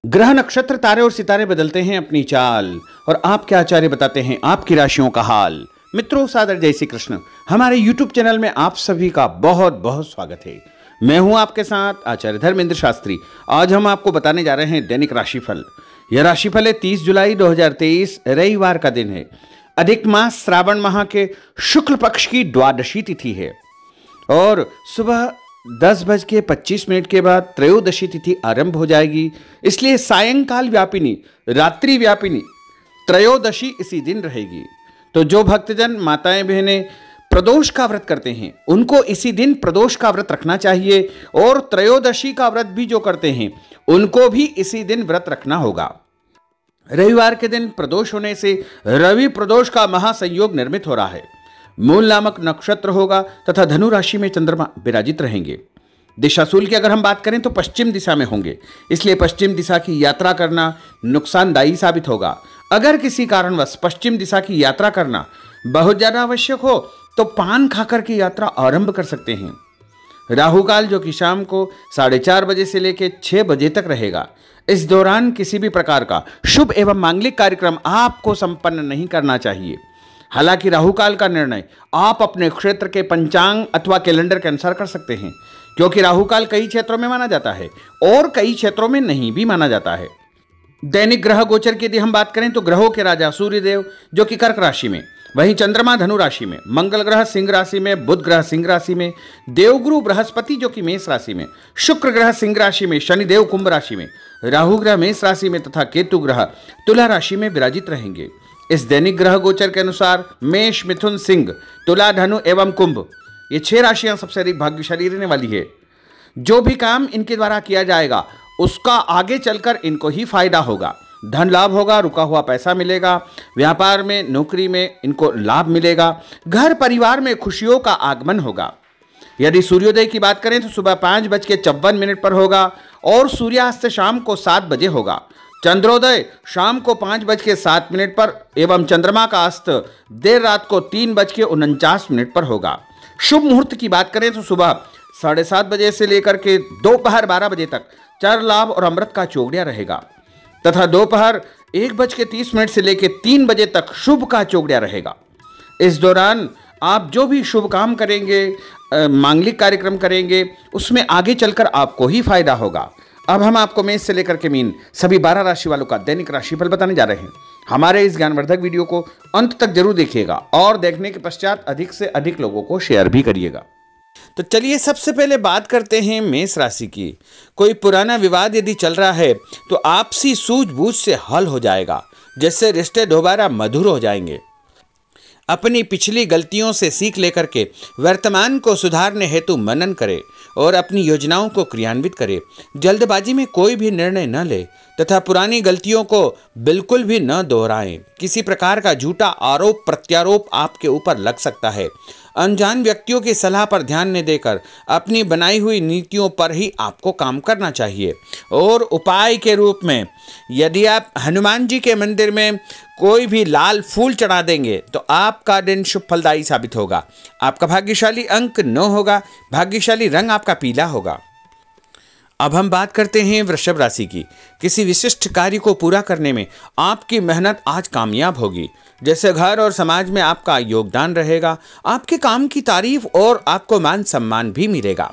ग्रह नक्षत्र तारे और सितारे बदलते हैं अपनी चाल और आपके आचार्य बताते हैं आपकी राशियों का हाल। मित्रों, सादर जय श्री कृष्ण। हमारे YouTube चैनल में आप सभी का बहुत बहुत स्वागत है। मैं हूं आपके साथ आचार्य धर्मेंद्र शास्त्री। आज हम आपको बताने जा रहे हैं दैनिक राशिफल। यह राशिफल है 30 जुलाई 2023 रविवार का दिन है। अधिक मास श्रावण माह के शुक्ल पक्ष की द्वादशी तिथि है और सुबह 10:25 के बाद त्रयोदशी तिथि आरंभ हो जाएगी। इसलिए सायंकाल व्यापिनी, रात्रि व्यापिनी त्रयोदशी इसी दिन रहेगी। तो जो भक्तजन, माताएं, बहनें प्रदोष का व्रत करते हैं उनको इसी दिन प्रदोष का व्रत रखना चाहिए और त्रयोदशी का व्रत भी जो करते हैं उनको भी इसी दिन व्रत रखना होगा। रविवार के दिन प्रदोष होने से रवि प्रदोष का महासंयोग निर्मित हो रहा है। मूल नामक नक्षत्र होगा तथा धनु राशि में चंद्रमा विराजित रहेंगे। दिशाशूल की अगर हम बात करें तो पश्चिम दिशा में होंगे, इसलिए पश्चिम दिशा की यात्रा करना नुकसानदायी साबित होगा। अगर किसी कारणवश पश्चिम दिशा की यात्रा करना बहुत ज्यादा आवश्यक हो तो पान खाकर की यात्रा आरंभ कर सकते हैं। राहु काल जो कि शाम को 4:30 बजे से लेकर 6 बजे तक रहेगा। इस दौरान किसी भी प्रकार का शुभ एवं मांगलिक कार्यक्रम आपको संपन्न नहीं करना चाहिए। हालांकि राहुकाल का निर्णय आप अपने क्षेत्र के पंचांग अथवा कैलेंडर के अनुसार कर सकते हैं, क्योंकि राहुकाल कई क्षेत्रों में माना जाता है और कई क्षेत्रों में नहीं भी माना जाता है। दैनिक ग्रह गोचर की यदि हम बात करें तो ग्रहों के राजा सूर्यदेव जो कि कर्क राशि में, वहीं चंद्रमा धनु राशि में, मंगल ग्रह सिंह राशि में, बुध ग्रह सिंह राशि में, देवगुरु बृहस्पति जो कि मेष राशि में, शुक्र ग्रह सिंह राशि में, शनिदेव कुंभ राशि में, राहु ग्रह मेष राशि में तथा केतु ग्रह तुला राशि में विराजित रहेंगे। इस दैनिक ग्रह गोचर के अनुसार मेष, मिथुन, सिंह, तुला, धनु एवं कुंभ ये 6 राशियां सबसे अधिक भाग्यशाली रहने वाली है। जो भी काम इनके द्वारा किया जाएगा उसका आगे चलकर इनको ही फायदा होगा। धन लाभ होगा, रुका हुआ पैसा मिलेगा, व्यापार में, नौकरी में इनको लाभ मिलेगा, घर परिवार में खुशियों का आगमन होगा। यदि सूर्योदय की बात करें तो सुबह 5:54 पर होगा और सूर्यास्त शाम को 7 बजे होगा। चंद्रोदय शाम को 5:07 पर एवं चंद्रमा का अस्त देर रात को 3:49 पर होगा। शुभ मुहूर्त की बात करें तो सुबह 7:30 बजे से लेकर के दोपहर 12 बजे तक चर लाभ और अमृत का चौगड़िया रहेगा तथा दोपहर 1:30 से लेकर 3 बजे तक शुभ का चौगड़िया रहेगा। इस दौरान आप जो भी शुभ काम करेंगे, मांगलिक कार्यक्रम करेंगे, उसमें आगे चलकर आपको ही फायदा होगा। अब हम आपको मेष से लेकर के मीन सभी 12 राशि वालों का दैनिक राशिफल बताने जा रहे हैं। हमारे इस ज्ञानवर्धक वीडियो को अंत तक जरूर देखिएगा और देखने के पश्चात अधिक से अधिक लोगों को शेयर भी करिएगा। तो चलिए सबसे पहले बात करते हैं मेष राशि की। कोई पुराना विवाद यदि चल रहा है तो आपसी सूझबूझ से हल हो जाएगा, जिससे रिश्ते दोबारा मधुर हो जाएंगे। अपनी पिछली गलतियों से सीख लेकर के वर्तमान को सुधारने हेतु मनन करें और अपनी योजनाओं को क्रियान्वित करें। जल्दबाजी में कोई भी निर्णय न ले तथा पुरानी गलतियों को बिल्कुल भी न दोहराएं। किसी प्रकार का झूठा आरोप प्रत्यारोप आपके ऊपर लग सकता है। अनजान व्यक्तियों की सलाह पर ध्यान न देकर अपनी बनाई हुई नीतियों पर ही आपको काम करना चाहिए। और उपाय के रूप में यदि आप हनुमान जी के मंदिर में कोई भी लाल फूल चढ़ा देंगे तो आपका दिन शुभ फलदायी साबित होगा। आपका भाग्यशाली अंक 9 होगा। भाग्यशाली रंग आपका पीला होगा। अब हम बात करते हैं वृषभ राशि की। किसी विशिष्ट कार्य को पूरा करने में आपकी मेहनत आज कामयाब होगी। जैसे घर और समाज में आपका योगदान रहेगा, आपके काम की तारीफ और आपको मान सम्मान भी मिलेगा।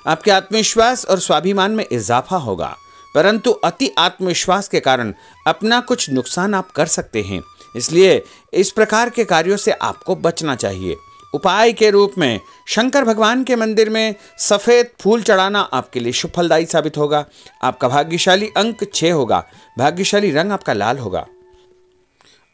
आपके आत्मविश्वास और स्वाभिमान में इजाफा होगा, परंतु अति आत्मविश्वास के कारण अपना कुछ नुकसान आप कर सकते हैं। इसलिए इस प्रकार के कार्यों से आपको बचना चाहिए। उपाय के रूप में शंकर भगवान के मंदिर में सफ़ेद फूल चढ़ाना आपके लिए शुभ फलदायी साबित होगा। आपका भाग्यशाली अंक 6 होगा। भाग्यशाली रंग आपका लाल होगा।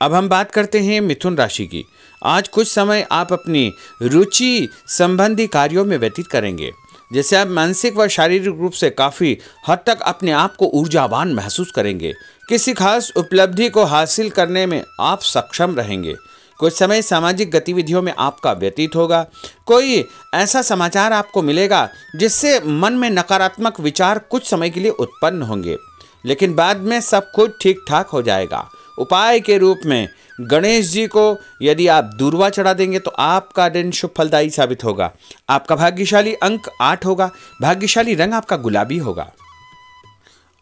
अब हम बात करते हैं मिथुन राशि की। आज कुछ समय आप अपनी रुचि संबंधी कार्यों में व्यतीत करेंगे, जैसे आप मानसिक व शारीरिक रूप से काफ़ी हद तक अपने आप को ऊर्जावान महसूस करेंगे। किसी खास उपलब्धि को हासिल करने में आप सक्षम रहेंगे। कुछ समय सामाजिक गतिविधियों में आपका व्यतीत होगा। कोई ऐसा समाचार आपको मिलेगा जिससे मन में नकारात्मक विचार कुछ समय के लिए उत्पन्न होंगे, लेकिन बाद में सब कुछ ठीक ठाक हो जाएगा। उपाय के रूप में गणेश जी को यदि आप दूर्वा चढ़ा देंगे तो आपका दिन शुभ फलदायी साबित होगा। आपका भाग्यशाली अंक 8 होगा। भाग्यशाली रंग आपका गुलाबी होगा।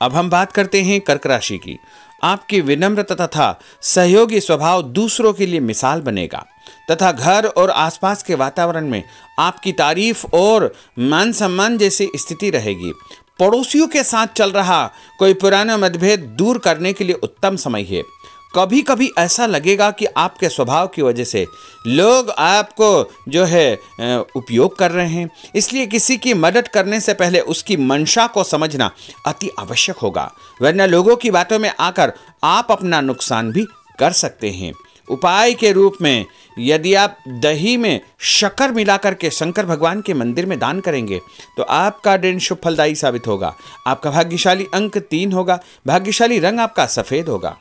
अब हम बात करते हैं कर्क राशि की। आपकी विनम्रता तथा सहयोगी स्वभाव दूसरों के लिए मिसाल बनेगा तथा घर और आसपास के वातावरण में आपकी तारीफ और मान सम्मान जैसी स्थिति रहेगी। पड़ोसियों के साथ चल रहा कोई पुराना मतभेद दूर करने के लिए उत्तम समय है। कभी कभी ऐसा लगेगा कि आपके स्वभाव की वजह से लोग आपको जो है उपयोग कर रहे हैं, इसलिए किसी की मदद करने से पहले उसकी मंशा को समझना अति आवश्यक होगा, वरना लोगों की बातों में आकर आप अपना नुकसान भी कर सकते हैं। उपाय के रूप में यदि आप दही में शक्कर मिलाकर के शंकर भगवान के मंदिर में दान करेंगे तो आपका दिन शुभ फलदायी साबित होगा। आपका भाग्यशाली अंक 3 होगा। भाग्यशाली रंग आपका सफेद होगा।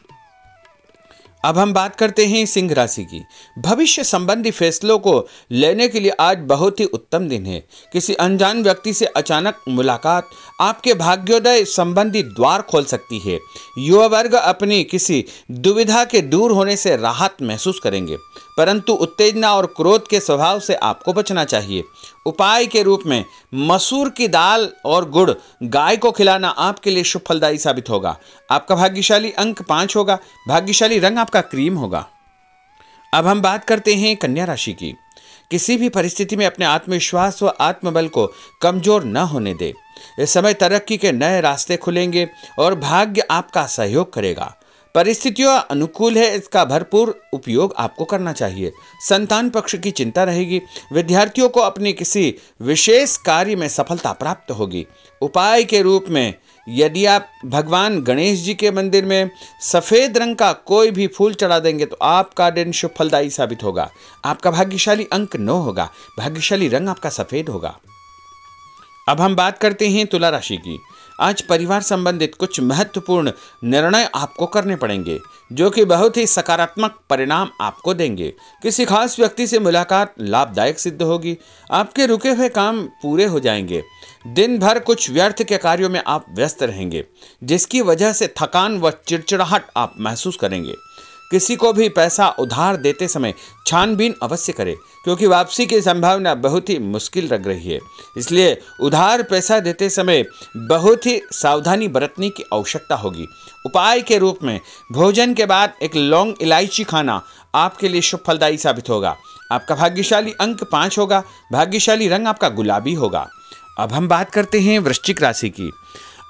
अब हम बात करते हैं सिंह राशि की। भविष्य संबंधी फैसलों को लेने के लिए आज बहुत ही उत्तम दिन है। किसी अनजान व्यक्ति से अचानक मुलाकात आपके भाग्योदय संबंधी द्वार खोल सकती है। युवा वर्ग अपनी किसी दुविधा के दूर होने से राहत महसूस करेंगे, परंतु उत्तेजना और क्रोध के स्वभाव से आपको बचना चाहिए। उपाय के रूप में मसूर की दाल और गुड़ गाय को खिलाना आपके लिए शुभ फलदायी साबित होगा। आपका भाग्यशाली अंक 5 होगा। भाग्यशाली रंग आपका क्रीम होगा। अब हम बात करते हैं कन्या राशि की। किसी भी परिस्थिति में अपने आत्मविश्वास व आत्मबल को कमजोर न होने दे। इस समय तरक्की के नए रास्ते खुलेंगे और भाग्य आपका सहयोग करेगा। परिस्थितियां अनुकूल है, इसका भरपूर उपयोग आपको करना चाहिए। संतान पक्ष की चिंता रहेगी। विद्यार्थियों को अपनी किसी विशेष कार्य में सफलता प्राप्त होगी। उपाय के रूप में यदि आप भगवान गणेश जी के मंदिर में सफेद रंग का कोई भी फूल चढ़ा देंगे तो आपका दिन शुभ फलदायी साबित होगा। आपका भाग्यशाली अंक 9 होगा। भाग्यशाली रंग आपका सफेद होगा। अब हम बात करते हैं तुला राशि की। आज परिवार संबंधित कुछ महत्वपूर्ण निर्णय आपको करने पड़ेंगे जो कि बहुत ही सकारात्मक परिणाम आपको देंगे। किसी खास व्यक्ति से मुलाकात लाभदायक सिद्ध होगी। आपके रुके हुए काम पूरे हो जाएंगे। दिन भर कुछ व्यर्थ के कार्यों में आप व्यस्त रहेंगे, जिसकी वजह से थकान व चिड़चिड़ाहट आप महसूस करेंगे। किसी को भी पैसा उधार देते समय छानबीन अवश्य करें, क्योंकि वापसी की संभावना बहुत ही मुश्किल लग रही है। इसलिए उधार पैसा देते समय बहुत ही सावधानी बरतने की आवश्यकता होगी। उपाय के रूप में भोजन के बाद एक लौंग इलायची खाना आपके लिए शुभ फलदायी साबित होगा। आपका भाग्यशाली अंक 5 होगा। भाग्यशाली रंग आपका गुलाबी होगा। अब हम बात करते हैं वृश्चिक राशि की।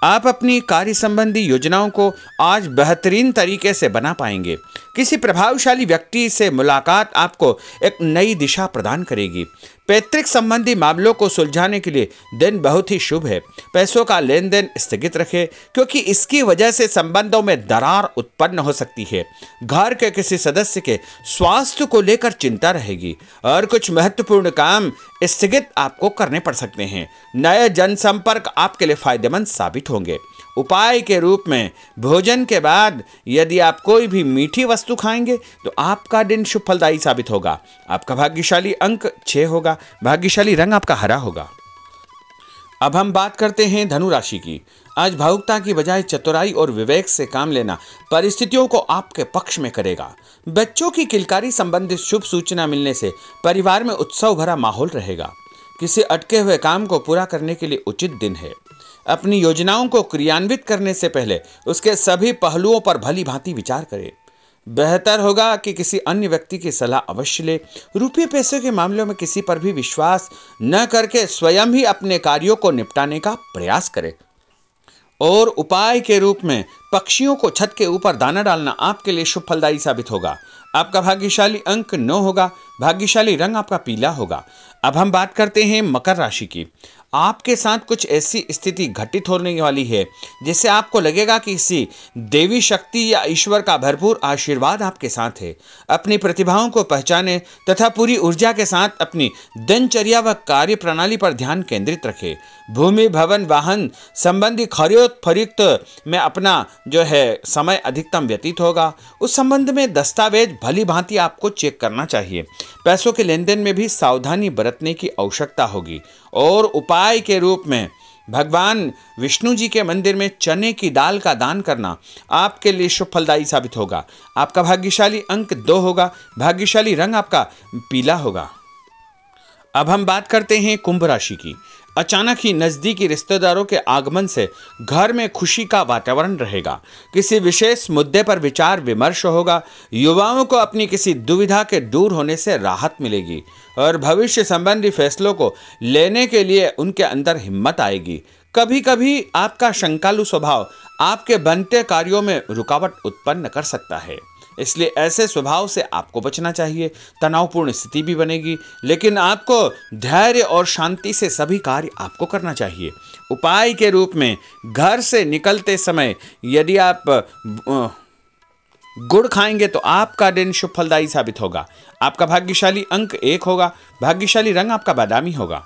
आप अपनी कार्य संबंधी योजनाओं को आज बेहतरीन तरीके से बना पाएंगे। किसी प्रभावशाली व्यक्ति से मुलाकात आपको एक नई दिशा प्रदान करेगी। पैतृक संबंधी मामलों को सुलझाने के लिए दिन बहुत ही शुभ है। पैसों का लेन देन स्थगित रखें, क्योंकि इसकी वजह से संबंधों में दरार उत्पन्न हो सकती है। घर के किसी सदस्य के स्वास्थ्य को लेकर चिंता रहेगी और कुछ महत्वपूर्ण काम स्थगित आपको करने पड़ सकते हैं। नए जनसंपर्क आपके लिए फायदेमंद साबित होंगे। उपाय के रूप में भोजन के बाद यदि आप कोई भी मीठी वस्तु खाएंगे तो आपका दिन शुभ फलदायी साबित होगा। आपका भाग्यशाली अंक 6 होगा। भाग्यशाली रंग आपका हरा होगा। अब हम बात करते हैं धनु राशि की। आज भावुकता की बजाय चतुराई और विवेक से काम लेना परिस्थितियों को आपके पक्ष में करेगा। बच्चों की किलकारी संबंधित शुभ सूचना मिलने से परिवार में उत्सव भरा माहौल रहेगा। किसी अटके हुए काम को पूरा करने के लिए उचित दिन है। अपनी योजनाओं को क्रियान्वित करने से पहले उसके सभी पहलुओं पर भली भांति विचार करें। बेहतर होगा कि किसी अन्य व्यक्ति की सलाह अवश्य ले। रुपये पैसे के मामलों में किसी पर भी विश्वास न करके स्वयं ही अपने कार्यों को निपटाने का प्रयास करें। और उपाय के रूप में पक्षियों को छत के ऊपर दाना डालना आपके लिए शुभ फलदायी साबित होगा। आपका भाग्यशाली अंक 9 होगा। भाग्यशाली रंग आपका पीला होगा। अब हम बात करते हैं मकर राशि की। आपके साथ कुछ ऐसी स्थिति घटित होने वाली है जिससे आपको लगेगा कि किसी देवी शक्ति या ईश्वर का भरपूर आशीर्वाद आपके साथ है। अपनी प्रतिभाओं को पहचानें तथा पूरी ऊर्जा के साथ अपनी दिनचर्या व कार्य प्रणाली पर ध्यान केंद्रित रखें। भूमि भवन वाहन संबंधी खरीद फरोख्त में अपना जो है समय अधिकतम व्यतीत होगा। उस संबंध में दस्तावेज भली भांति आपको चेक करना चाहिए। पैसों के लेन देन में भी सावधानी बरतने की आवश्यकता होगी। और उपाय के रूप में भगवान विष्णु जी के मंदिर में चने की दाल का दान करना आपके लिए शुभ फलदायी साबित होगा। आपका भाग्यशाली अंक 2 होगा। भाग्यशाली रंग आपका पीला होगा। अब हम बात करते हैं कुंभ राशि की। अचानक ही नज़दीकी रिश्तेदारों के आगमन से घर में खुशी का वातावरण रहेगा। किसी विशेष मुद्दे पर विचार विमर्श होगा। युवाओं को अपनी किसी दुविधा के दूर होने से राहत मिलेगी और भविष्य संबंधी फैसलों को लेने के लिए उनके अंदर हिम्मत आएगी। कभी कभी आपका शंकालु स्वभाव आपके बनते कार्यों में रुकावट उत्पन्न कर सकता है, इसलिए ऐसे स्वभाव से आपको बचना चाहिए। तनावपूर्ण स्थिति भी बनेगी, लेकिन आपको धैर्य और शांति से सभी कार्य आपको करना चाहिए। उपाय के रूप में घर से निकलते समय यदि आप गुड़ खाएंगे तो आपका दिन शुभ फलदायी साबित होगा। आपका भाग्यशाली अंक 1 होगा। भाग्यशाली रंग आपका बादामी होगा।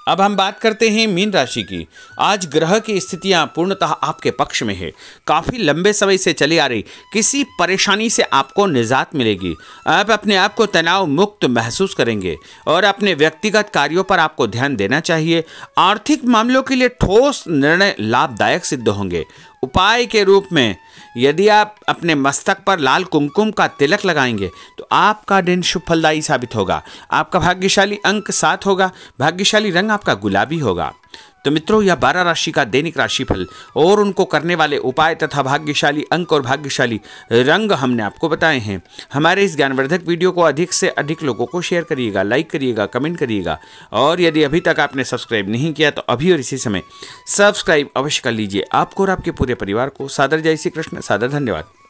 अब हम बात करते हैं मीन राशि की। आज ग्रह की स्थितियां पूर्णतः आपके पक्ष में है। काफी लंबे समय से चली आ रही किसी परेशानी से आपको निजात मिलेगी। आप अपने आप को तनाव मुक्त महसूस करेंगे और अपने व्यक्तिगत कार्यों पर आपको ध्यान देना चाहिए। आर्थिक मामलों के लिए ठोस निर्णय लाभदायक सिद्ध होंगे। उपाय के रूप में यदि आप अपने मस्तक पर लाल कुमकुम का तिलक लगाएंगे तो आपका दिन शुभ फलदायी साबित होगा। आपका भाग्यशाली अंक 7 होगा। भाग्यशाली रंग आपका गुलाबी होगा। तो मित्रों, यह 12 राशि का दैनिक राशिफल और उनको करने वाले उपाय तथा भाग्यशाली अंक और भाग्यशाली रंग हमने आपको बताए हैं। हमारे इस ज्ञानवर्धक वीडियो को अधिक से अधिक लोगों को शेयर करिएगा, लाइक करिएगा, कमेंट करिएगा और यदि अभी तक आपने सब्सक्राइब नहीं किया तो अभी और इसी समय सब्सक्राइब अवश्य कर लीजिए। आपको और आपके पूरे परिवार को सादर जय श्री कृष्ण, सादर धन्यवाद।